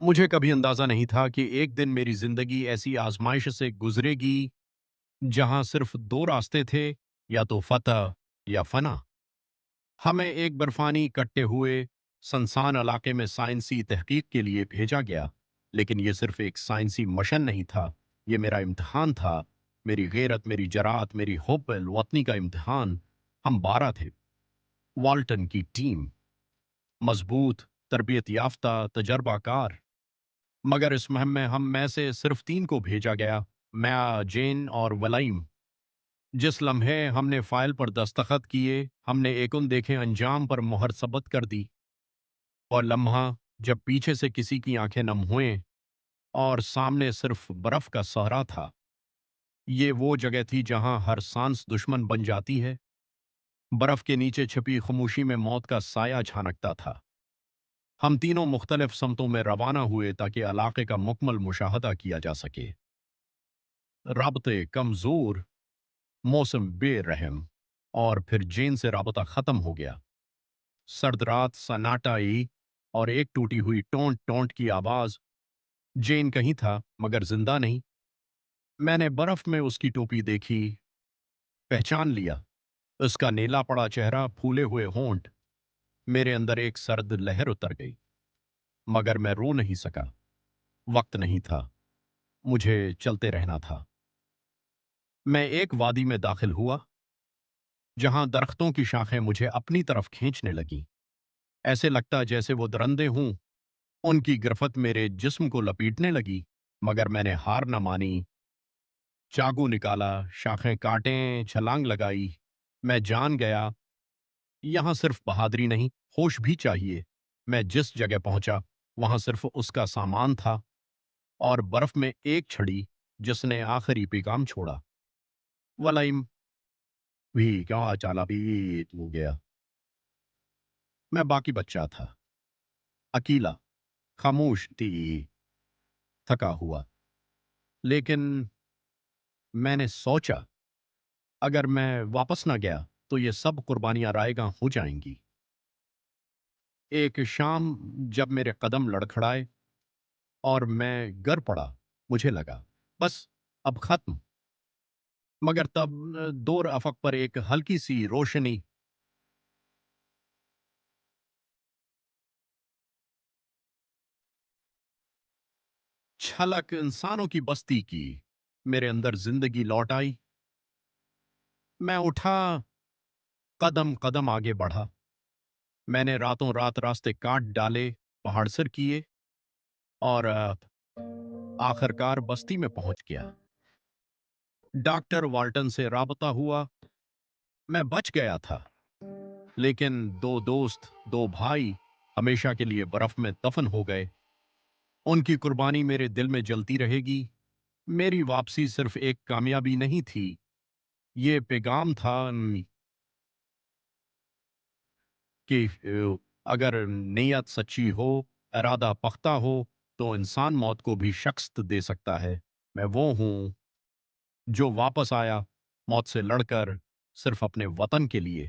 مجھے کبھی اندازہ نہیں تھا کہ ایک دن میری زندگی ایسی آزمائش سے گزرے گی جہاں صرف دو راستے تھے، یا تو فتح یا فنا۔ ہمیں ایک برفانی کٹے ہوئے سنسان علاقے میں سائنسی تحقیق کے لیے بھیجا گیا، لیکن یہ صرف ایک سائنسی مشن نہیں تھا، یہ میرا امتحان تھا، میری غیرت، میری جرات، میری حب الوطنی کا امتحان۔ ہم 12 تھے، والٹن کی ٹیم، مضبوط، تربیت یافتہ، تجربہ کار، مگر اس مہم میں ہم میں سے صرف 3 کو بھیجا گیا: میں، جین اور ولائم۔ جس لمحے ہم نے فائل پر دستخط کیے، ہم نے ایکن دیکھے انجام پر مہر ثبت کر دی۔ اور لمحہ جب پیچھے سے کسی کی آنکھیں نم ہوئیں اور سامنے صرف برف کا صحرا تھا، یہ وہ جگہ تھی جہاں ہر سانس دشمن بن جاتی ہے۔ برف کے نیچے چھپی خاموشی میں موت کا سایہ جھانکتا تھا۔ ہم تینوں مختلف سمتوں میں روانہ ہوئے تاکہ علاقے کا مکمل مشاہدہ کیا جا سکے۔ رابطے کمزور، موسم بے رحم، اور پھر جین سے رابطہ ختم ہو گیا۔ سرد رات، سناٹائی، اور ایک ٹوٹی ہوئی ٹونٹ ٹونٹ کی آواز۔ جین کہیں تھا مگر زندہ نہیں۔ میں نے برف میں اس کی ٹوپی دیکھی، پہچان لیا، اس کا نیلا پڑا چہرہ، پھولے ہوئے ہونٹ۔ میرے اندر ایک سرد لہر اتر گئی، مگر میں رو نہیں سکا۔ وقت نہیں تھا، مجھے چلتے رہنا تھا۔ میں ایک وادی میں داخل ہوا جہاں درختوں کی شاخیں مجھے اپنی طرف کھینچنے لگیں۔ ایسے لگتا جیسے وہ درندے ہوں، ان کی گرفت میرے جسم کو لپیٹنے لگی، مگر میں نے ہار نہ مانی۔ چاقو نکالا، شاخیں کاٹیں، چھلانگ لگائی۔ میں جان گیا، یہاں صرف بہادری نہیں، ہوش بھی چاہیے۔ میں جس جگہ پہنچا وہاں صرف اس کا سامان تھا، اور برف میں ایک چھڑی جس نے آخری پیغام چھوڑا: ولائم بھی کیا چالا پیت ہو گیا۔ میں باقی بچہ تھا، اکیلا، خاموش تھی، تھکا ہوا، لیکن میں نے سوچا اگر میں واپس نہ گیا تو یہ سب قربانیاں رائے گاں ہو جائیں گی۔ ایک شام جب میرے قدم لڑکھڑائے اور میں گر پڑا، مجھے لگا بس اب ختم، مگر تب دور افق پر ایک ہلکی سی روشنی چھلک انسانوں کی بستی کی، میرے اندر زندگی لوٹ آئی۔ میں اٹھا، قدم قدم آگے بڑھا۔ میں نے راتوں رات راستے کاٹ ڈالے، پہاڑ سر کیے، اور آخرکار بستی میں پہنچ گیا۔ ڈاکٹر والٹن سے رابطہ ہوا۔ میں بچ گیا تھا، لیکن دو دوست، دو بھائی ہمیشہ کے لیے برف میں دفن ہو گئے۔ ان کی قربانی میرے دل میں جلتی رہے گی۔ میری واپسی صرف ایک کامیابی نہیں تھی، یہ پیغام تھا کہ اگر نیت سچی ہو، ارادہ پختہ ہو، تو انسان موت کو بھی شکست دے سکتا ہے۔ میں وہ ہوں جو واپس آیا، موت سے لڑ کر، صرف اپنے وطن کے لیے۔